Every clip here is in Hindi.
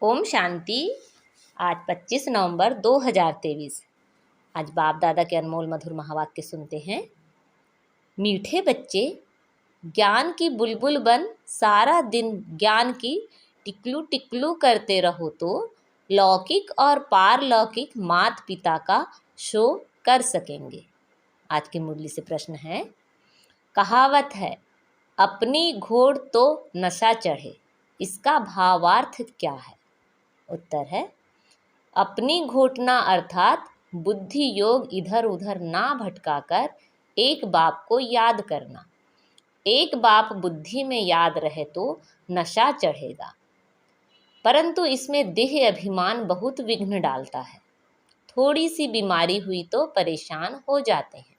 ओम शांति। आज 25 नवंबर 2023। आज बाप दादा के अनमोल मधुर महावाक्य सुनते हैं। मीठे बच्चे, ज्ञान की बुलबुल बन सारा दिन ज्ञान की टिकलू टिकलू करते रहो तो लौकिक और पारलौकिक माता पिता का शो कर सकेंगे। आज की मुरली से प्रश्न है। कहावत है, अपनी घोड़ तो नशा चढ़े, इसका भावार्थ क्या है? उत्तर है, अपनी घोटना अर्थात बुद्धि योग इधर उधर ना भटकाकर एक बाप को याद करना। एक बाप बुद्धि में याद रहे तो नशा चढ़ेगा, परंतु इसमें देह अभिमान बहुत विघ्न डालता है। थोड़ी सी बीमारी हुई तो परेशान हो जाते हैं,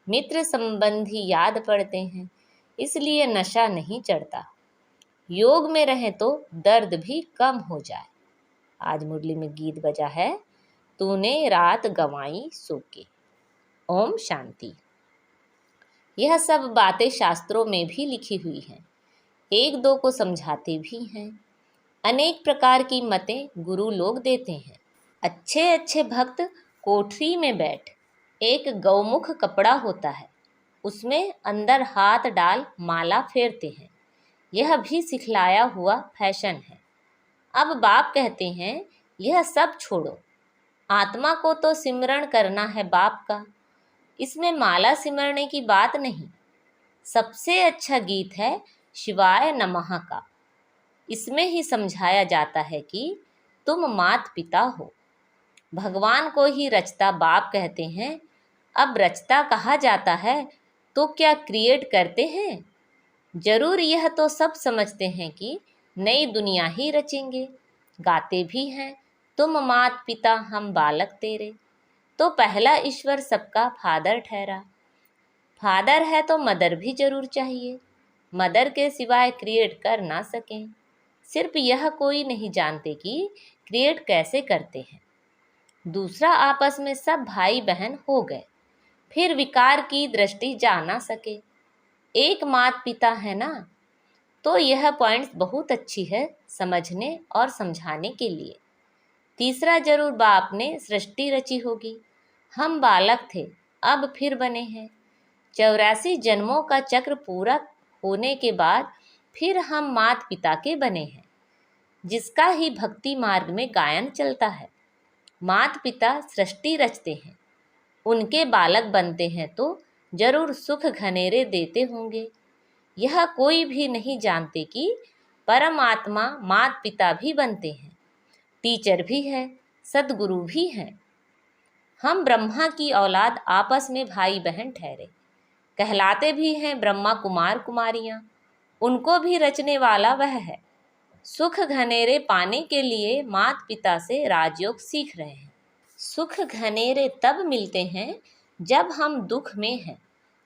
मित्र संबंधी याद पड़ते हैं, इसलिए नशा नहीं चढ़ता। योग में रहे तो दर्द भी कम हो जाए। आज मुरली में गीत बजा है, तूने रात गंवाई सो के। ओम शांति। यह सब बातें शास्त्रों में भी लिखी हुई हैं, एक दो को समझाते भी हैं। अनेक प्रकार की मतें गुरु लोग देते हैं। अच्छे अच्छे भक्त कोठरी में बैठ, एक गौमुख कपड़ा होता है, उसमें अंदर हाथ डाल माला फेरते हैं। यह भी सिखलाया हुआ फैशन है। अब बाप कहते हैं, यह सब छोड़ो, आत्मा को तो सिमरण करना है बाप का। इसमें माला सिमरने की बात नहीं। सबसे अच्छा गीत है शिवाय नमः का। इसमें ही समझाया जाता है कि तुम मात पिता हो। भगवान को ही रचता बाप कहते हैं। अब रचता कहा जाता है तो क्या क्रिएट करते हैं? जरूर यह तो सब समझते हैं कि नई दुनिया ही रचेंगे। गाते भी हैं, तुम मात पिता हम बालक तेरे। तो पहला ईश्वर सबका फादर ठहरा। फादर है तो मदर भी जरूर चाहिए। मदर के सिवाय क्रिएट कर ना सकें। सिर्फ यह कोई नहीं जानते कि क्रिएट कैसे करते हैं। दूसरा, आपस में सब भाई बहन हो गए, फिर विकार की दृष्टि जा ना सके। एक मात पिता है ना। तो यह पॉइंट्स बहुत अच्छी है समझने और समझाने के लिए। तीसरा, जरूर बाप ने सृष्टि रची होगी। हम बालक थे, अब फिर बने हैं। 84 जन्मों का चक्र पूरा होने के बाद फिर हम मात पिता के बने हैं, जिसका ही भक्ति मार्ग में गायन चलता है। मात पिता सृष्टि रचते हैं, उनके बालक बनते हैं तो जरूर सुख घनेरे देते होंगे। यह कोई भी नहीं जानते कि परमात्मा माता पिता भी बनते हैं, टीचर भी है, सदगुरु भी हैं। हम ब्रह्मा की औलाद आपस में भाई बहन ठहरे, कहलाते भी हैं ब्रह्मा कुमार कुमारियाँ। उनको भी रचने वाला वह है। सुख घनेरे पाने के लिए माता पिता से राजयोग सीख रहे हैं। सुख घनेरे तब मिलते हैं जब हम दुख में हैं।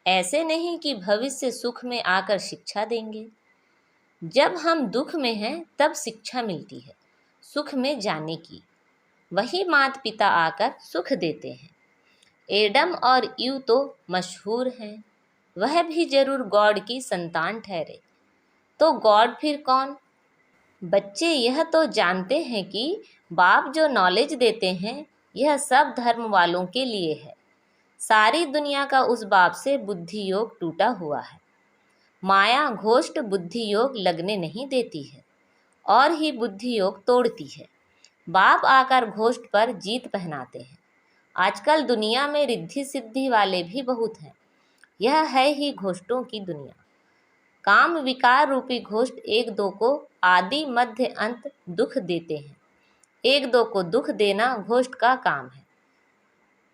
ऐसे नहीं कि भविष्य सुख में आकर शिक्षा देंगे। जब हम दुख में हैं तब शिक्षा मिलती है सुख में जाने की। वही माता पिता आकर सुख देते हैं। एडम और ईव तो मशहूर हैं, वह भी जरूर गॉड की संतान ठहरे। तो गॉड फिर कौन? बच्चे यह तो जानते हैं कि बाप जो नॉलेज देते हैं यह सब धर्म वालों के लिए है। सारी दुनिया का उस बाप से बुद्धि योग टूटा हुआ है। माया घोष्ट बुद्धि योग लगने नहीं देती है और ही बुद्धि योग तोड़ती है। बाप आकर घोष्ट पर जीत पहनाते हैं। आजकल दुनिया में रिद्धि सिद्धि वाले भी बहुत हैं। यह है ही घोष्टों की दुनिया। काम विकार रूपी घोष्ट एक दो को आदि मध्य अंत दुख देते हैं। एक दो को दुख देना घोष्ट का काम है।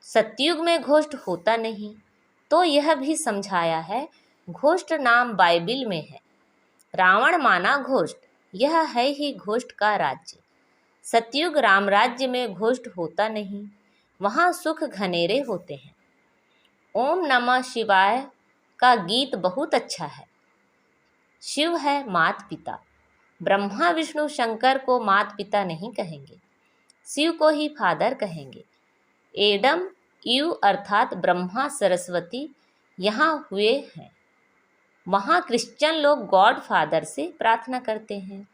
सतयुग में घोष्ट होता नहीं। तो यह भी समझाया है, घोष्ट नाम बाइबिल में है। रावण माना घोष्ट, यह है ही घोष्ट का राज्य। सतयुग राम राज्य में घोष्ट होता नहीं, वहाँ सुख घनेरे होते हैं। ओम नमः शिवाय का गीत बहुत अच्छा है। शिव है मात पिता। ब्रह्मा विष्णु शंकर को मात पिता नहीं कहेंगे, शिव को ही फादर कहेंगे। एडम ईव अर्थात ब्रह्मा सरस्वती यहाँ हुए हैं। वहाँ क्रिश्चियन लोग गॉड फादर से प्रार्थना करते हैं।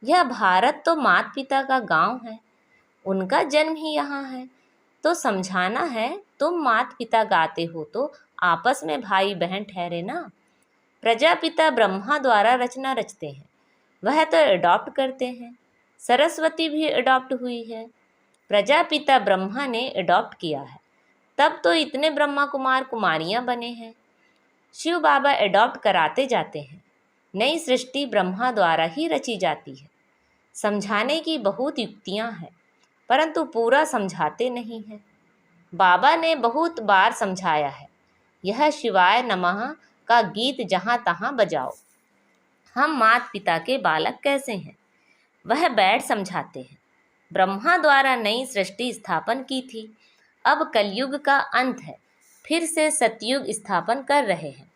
यह भारत तो माता पिता का गांव है, उनका जन्म ही यहाँ है, तो समझाना है। तुम माता पिता गाते हो तो आपस में भाई बहन ठहरे ना। प्रजापिता ब्रह्मा द्वारा रचना रचते हैं, वह तो अडॉप्ट करते हैं। सरस्वती भी अडॉप्ट हुई है, प्रजापिता ब्रह्मा ने अडॉप्ट किया है, तब तो इतने ब्रह्मा कुमार कुमारियां बने हैं। शिव बाबा अडॉप्ट कराते जाते हैं, नई सृष्टि ब्रह्मा द्वारा ही रची जाती है। समझाने की बहुत युक्तियां हैं, परंतु पूरा समझाते नहीं हैं। बाबा ने बहुत बार समझाया है, यह शिवाय नमः का गीत जहाँ तहाँ बजाओ। हम माता पिता के बालक कैसे हैं, वह बैठ समझाते हैं। ब्रह्मा द्वारा नई सृष्टि स्थापन की थी, अब कलयुग का अंत है, फिर से सतयुग स्थापन कर रहे हैं।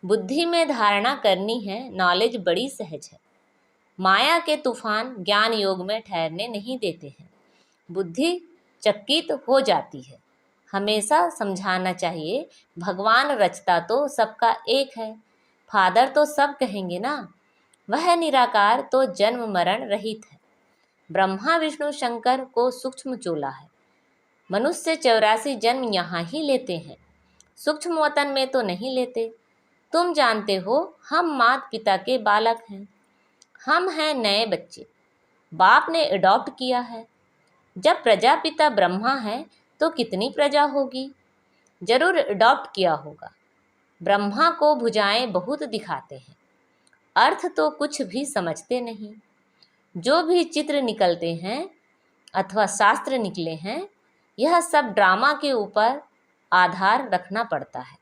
बुद्धि में धारणा करनी है, नॉलेज बड़ी सहज है। माया के तूफान ज्ञान योग में ठहरने नहीं देते हैं, बुद्धि चकित हो जाती है। हमेशा समझाना चाहिए, भगवान रचता तो सबका एक है, फादर तो सब कहेंगे ना। वह निराकार तो जन्म मरण रहित है। ब्रह्मा विष्णु शंकर को सूक्ष्म चोला है, मनुष्य 84 जन्म यहाँ ही लेते हैं, सूक्ष्म वतन में तो नहीं लेते। तुम जानते हो हम माता पिता के बालक हैं, हम हैं नए बच्चे, बाप ने अडॉप्ट किया है। जब प्रजापिता ब्रह्मा है तो कितनी प्रजा होगी, जरूर अडॉप्ट किया होगा। ब्रह्मा को भुजाएं बहुत दिखाते हैं, अर्थ तो कुछ भी समझते नहीं। जो भी चित्र निकलते हैं अथवा शास्त्र निकले हैं, यह सब ड्रामा के ऊपर आधार रखना पड़ता है।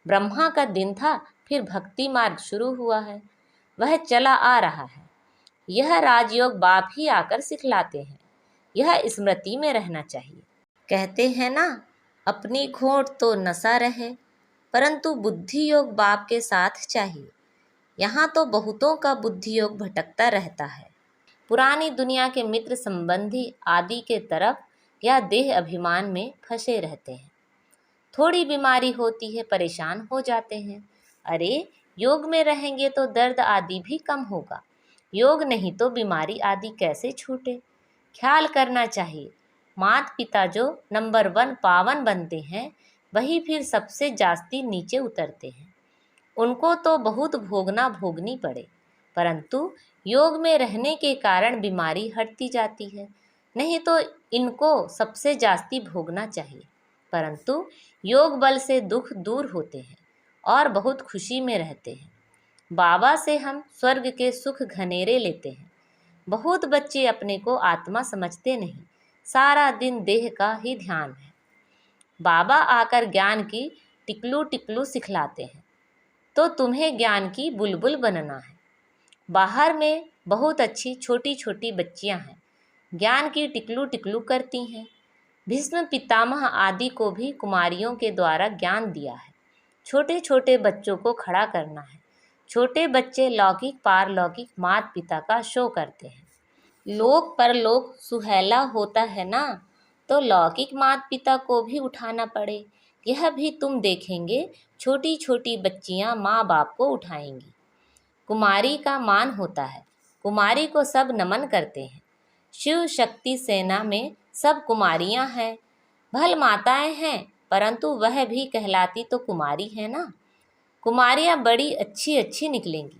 ब्रह्मा का दिन था, फिर भक्ति मार्ग शुरू हुआ है, वह चला आ रहा है। यह राजयोग बाप ही आकर सिखलाते हैं, यह स्मृति में रहना चाहिए। कहते हैं ना, अपनी खोट तो नशा रहे, परंतु बुद्धि योग बाप के साथ चाहिए। यहाँ तो बहुतों का बुद्धि योग भटकता रहता है, पुरानी दुनिया के मित्र संबंधी आदि के तरफ या देह अभिमान में फंसे रहते हैं। थोड़ी बीमारी होती है, परेशान हो जाते हैं। अरे योग में रहेंगे तो दर्द आदि भी कम होगा, योग नहीं तो बीमारी आदि कैसे छूटे। ख्याल करना चाहिए, माता पिता जो नंबर 1 पावन बनते हैं, वही फिर सबसे जास्ती नीचे उतरते हैं। उनको तो बहुत भोगना भोगनी पड़े, परंतु योग में रहने के कारण बीमारी हटती जाती है। नहीं तो इनको सबसे जास्ती भोगना चाहिए, परंतु योग बल से दुख दूर होते हैं और बहुत खुशी में रहते हैं। बाबा से हम स्वर्ग के सुख घनेरे लेते हैं। बहुत बच्चे अपने को आत्मा समझते नहीं, सारा दिन देह का ही ध्यान है। बाबा आकर ज्ञान की टिकलू टिकलू सिखलाते हैं, तो तुम्हें ज्ञान की बुलबुल बनना है। बाहर में बहुत अच्छी छोटी छोटी बच्चियां हैं, ज्ञान की टिकलू टिकलू करती हैं। भीष्म पितामह आदि को भी कुमारियों के द्वारा ज्ञान दिया है। छोटे छोटे बच्चों को खड़ा करना है। छोटे बच्चे लौकिक पारलौकिक माता पिता का शो करते हैं। लोक परलोक सुहेला होता है ना, तो लौकिक माता पिता को भी उठाना पड़े। यह भी तुम देखेंगे, छोटी छोटी बच्चियां माँ बाप को उठाएंगी। कुमारी का मान होता है, कुमारी को सब नमन करते हैं। शिव शक्ति सेना में सब कुमारियां हैं, भल माताएं हैं, परंतु वह भी कहलाती तो कुमारी है ना। कुमारियां बड़ी अच्छी अच्छी निकलेंगी,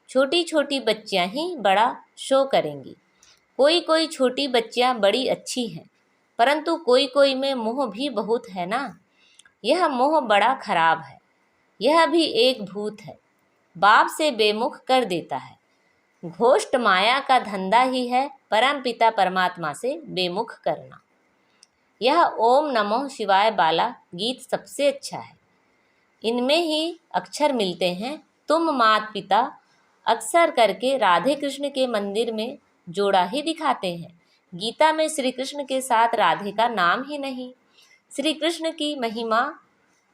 छोटी छोटी बच्चियां ही बड़ा शो करेंगी। कोई कोई छोटी बच्चियां बड़ी अच्छी हैं, परंतु कोई कोई में मोह भी बहुत है ना। यह मोह बड़ा खराब है, यह भी एक भूत है, बाप से बेमुख कर देता है। घोष्ट माया का धंधा ही है परम पिता परमात्मा से बेमुख करना। यह ओम नमो शिवाय वाला गीत सबसे अच्छा है, इनमें ही अक्षर मिलते हैं। तुम माता पिता अक्सर करके राधे कृष्ण के मंदिर में जोड़ा ही दिखाते हैं। गीता में श्री कृष्ण के साथ राधे का नाम ही नहीं। श्री कृष्ण की महिमा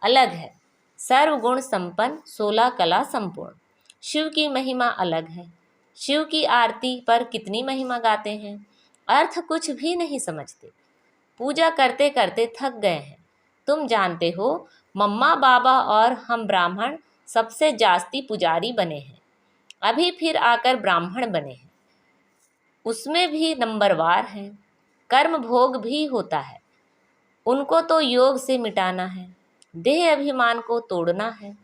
अलग है, सर्वगुण संपन्न 16 कला संपूर्ण। शिव की महिमा अलग है, शिव की आरती पर कितनी महिमा गाते हैं, अर्थ कुछ भी नहीं समझते। पूजा करते करते थक गए हैं। तुम जानते हो, मम्मा बाबा और हम ब्राह्मण सबसे जास्ती पुजारी बने हैं, अभी फिर आकर ब्राह्मण बने हैं। उसमें भी नंबरवार हैं। कर्म भोग भी होता है, उनको तो योग से मिटाना है। देह अभिमान को तोड़ना है,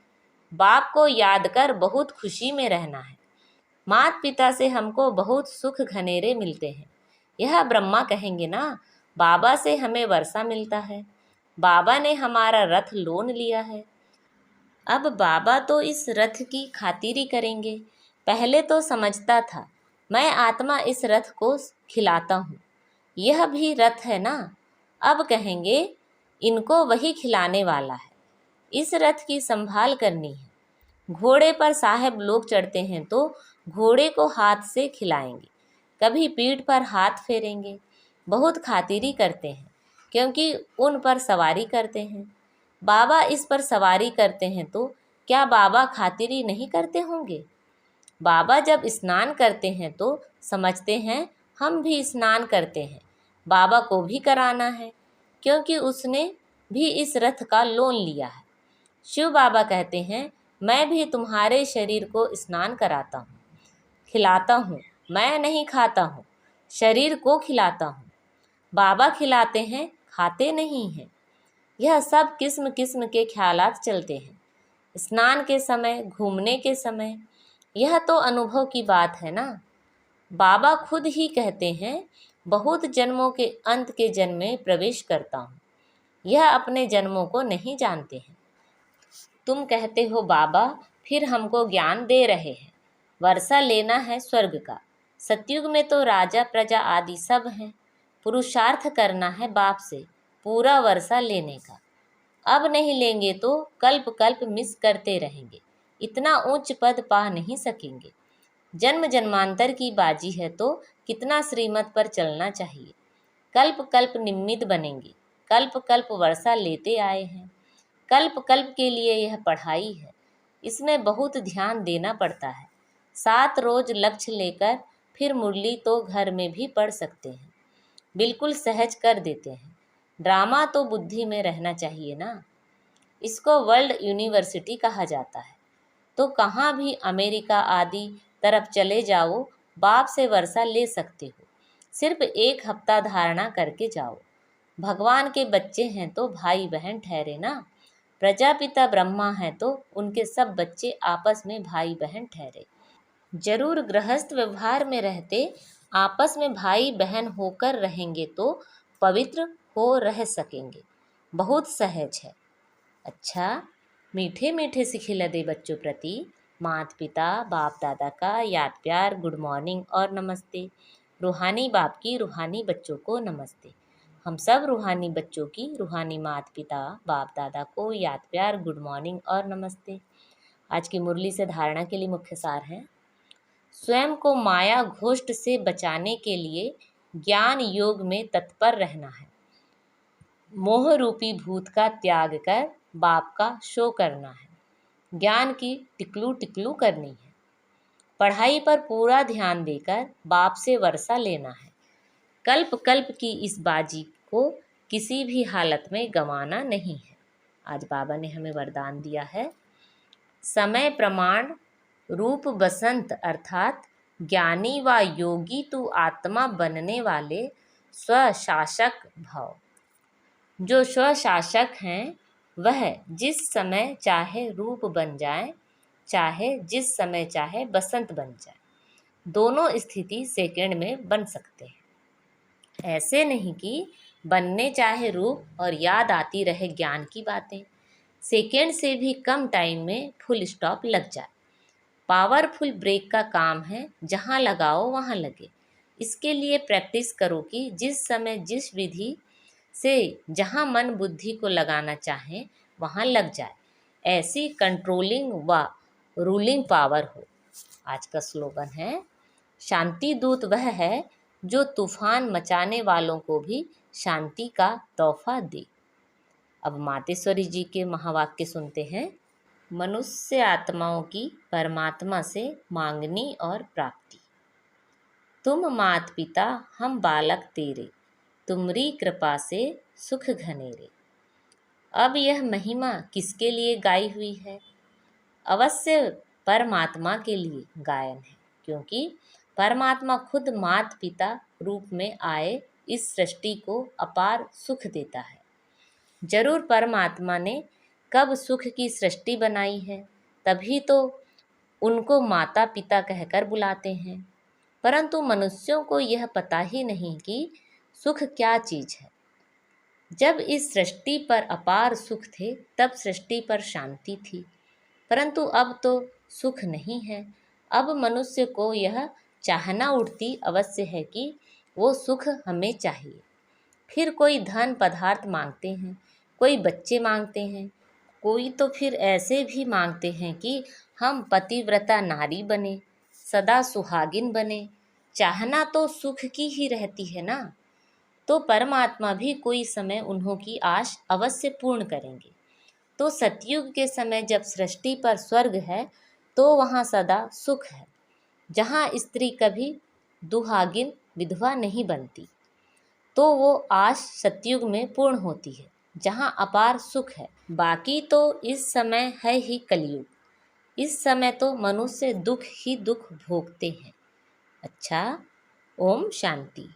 बाप को याद कर बहुत खुशी में रहना है। माता पिता से हमको बहुत सुख घनेरे मिलते हैं। यह ब्रह्मा कहेंगे ना, बाबा से हमें वर्षा मिलता है। बाबा ने हमारा रथ लोन लिया है। अब बाबा तो इस रथ की खातिरी करेंगे। पहले तो समझता था मैं आत्मा इस रथ को खिलाता हूँ, यह भी रथ है ना। अब कहेंगे इनको वही खिलाने वाला है। इस रथ की संभाल करनी है। घोड़े पर साहब लोग चढ़ते हैं तो घोड़े को हाथ से खिलाएंगे, कभी पीठ पर हाथ फेरेंगे। बहुत खातिरी करते हैं क्योंकि उन पर सवारी करते हैं। बाबा इस पर सवारी करते हैं तो क्या बाबा खातिरी नहीं करते होंगे? बाबा जब स्नान करते हैं तो समझते हैं हम भी स्नान करते हैं, बाबा को भी कराना है क्योंकि उसने भी इस रथ का लोन लिया है। शिव बाबा कहते हैं मैं भी तुम्हारे शरीर को स्नान कराता हूँ, खिलाता हूँ। मैं नहीं खाता हूँ, शरीर को खिलाता हूँ। बाबा खिलाते हैं, खाते नहीं हैं। यह सब किस्म किस्म के ख्यालात चलते हैं। स्नान के समय, घूमने के समय, यह तो अनुभव की बात है ना। बाबा खुद ही कहते हैं बहुत जन्मों के अंत के जन्म में प्रवेश करता हूँ। यह अपने जन्मों को नहीं जानते हैं। तुम कहते हो बाबा फिर हमको ज्ञान दे रहे हैं। वर्षा लेना है स्वर्ग का। सतयुग में तो राजा प्रजा आदि सब हैं। पुरुषार्थ करना है बाप से पूरा वर्षा लेने का। अब नहीं लेंगे तो कल्प कल्प मिस करते रहेंगे, इतना उच्च पद पा नहीं सकेंगे। जन्म जन्मांतर की बाजी है तो कितना श्रीमत पर चलना चाहिए। कल्प कल्प निमित्त बनेंगे, कल्प कल्प वर्षा लेते आए हैं। कल्प कल्प के लिए यह पढ़ाई है, इसमें बहुत ध्यान देना पड़ता है। 7 रोज लक्ष्य लेकर फिर मुरली तो घर में भी पढ़ सकते हैं, बिल्कुल सहज कर देते हैं। ड्रामा तो बुद्धि में रहना चाहिए ना। इसको वर्ल्ड यूनिवर्सिटी कहा जाता है। तो कहाँ भी अमेरिका आदि तरफ चले जाओ, बाप से वर्षा ले सकते हो। सिर्फ 1 हफ्ता धारणा करके जाओ। भगवान के बच्चे हैं तो भाई बहन ठहरे ना। प्रजापिता ब्रह्मा है तो उनके सब बच्चे आपस में भाई बहन ठहरे। जरूर गृहस्थ व्यवहार में रहते आपस में भाई बहन होकर रहेंगे तो पवित्र हो रह सकेंगे। बहुत सहज है। अच्छा, मीठे मीठे से खिला दे बच्चों प्रति माता पिता बाप दादा का याद प्यार, गुड मॉर्निंग और नमस्ते। रूहानी बाप की रूहानी बच्चों को नमस्ते। हम सब रूहानी बच्चों की रूहानी माता पिता बाप दादा को याद प्यार, गुड मॉर्निंग और नमस्ते। आज की मुरली से धारणा के लिए मुख्य सार है। स्वयं को माया घोष्ट से बचाने के लिए ज्ञान योग में तत्पर रहना है। मोह रूपी भूत का त्याग कर बाप का शो करना है। ज्ञान की टिकलू टिकलू करनी है। पढ़ाई पर पूरा ध्यान देकर बाप से वर्षा लेना है। कल्प कल्प की इस बाजी को किसी भी हालत में गंवाना नहीं है। आज बाबा ने हमें वरदान दिया है, समय प्रमाण रूप बसंत अर्थात ज्ञानी व योगी तू आत्मा बनने वाले स्वशासक भव। जो स्वशासक हैं वह जिस समय चाहे रूप बन जाए, चाहे जिस समय चाहे बसंत बन जाए। दोनों स्थिति सेकंड में बन सकते हैं। ऐसे नहीं कि बनने चाहे रूप और याद आती रहे ज्ञान की बातें। सेकंड से भी कम टाइम में फुल स्टॉप लग जाए। पावरफुल ब्रेक का काम है, जहाँ लगाओ वहाँ लगे। इसके लिए प्रैक्टिस करो कि जिस समय जिस विधि से जहाँ मन बुद्धि को लगाना चाहें वहाँ लग जाए। ऐसी कंट्रोलिंग व रूलिंग पावर हो। आज का स्लोगन है, शांति दूत वह है जो तूफान मचाने वालों को भी शांति का तोहफा दे। अब मातेश्वरी जी के महावाक्य सुनते हैं। मनुष्य आत्माओं की परमात्मा से मांगनी और प्राप्ति। तुम मात पिता हम बालक तेरे, तुमरी कृपा से सुख घनेरे। अब यह महिमा किसके लिए गाई हुई है? अवश्य परमात्मा के लिए गायन है, क्योंकि परमात्मा खुद माता पिता रूप में आए इस सृष्टि को अपार सुख देता है। जरूर परमात्मा ने कब सुख की सृष्टि बनाई है, तभी तो उनको माता पिता कहकर बुलाते हैं। परंतु मनुष्यों को यह पता ही नहीं कि सुख क्या चीज है। जब इस सृष्टि पर अपार सुख थे तब सृष्टि पर शांति थी, परंतु अब तो सुख नहीं है। अब मनुष्य को यह चाहना उठती अवश्य है कि वो सुख हमें चाहिए। फिर कोई धन पदार्थ मांगते हैं, कोई बच्चे मांगते हैं, कोई तो फिर ऐसे भी मांगते हैं कि हम पतिव्रता नारी बने, सदा सुहागिन बने। चाहना तो सुख की ही रहती है ना। तो परमात्मा भी कोई समय उन्हों की आश अवश्य पूर्ण करेंगे। तो सतयुग के समय जब सृष्टि पर स्वर्ग है तो वहाँ सदा सुख है, जहाँ स्त्री कभी दुहागिन विधवा नहीं बनती। तो वो आश सतयुग में पूर्ण होती है, जहाँ अपार सुख है। बाकी तो इस समय है ही कलयुग। इस समय तो मनुष्य दुख ही दुख भोगते हैं। अच्छा, ओम शांति।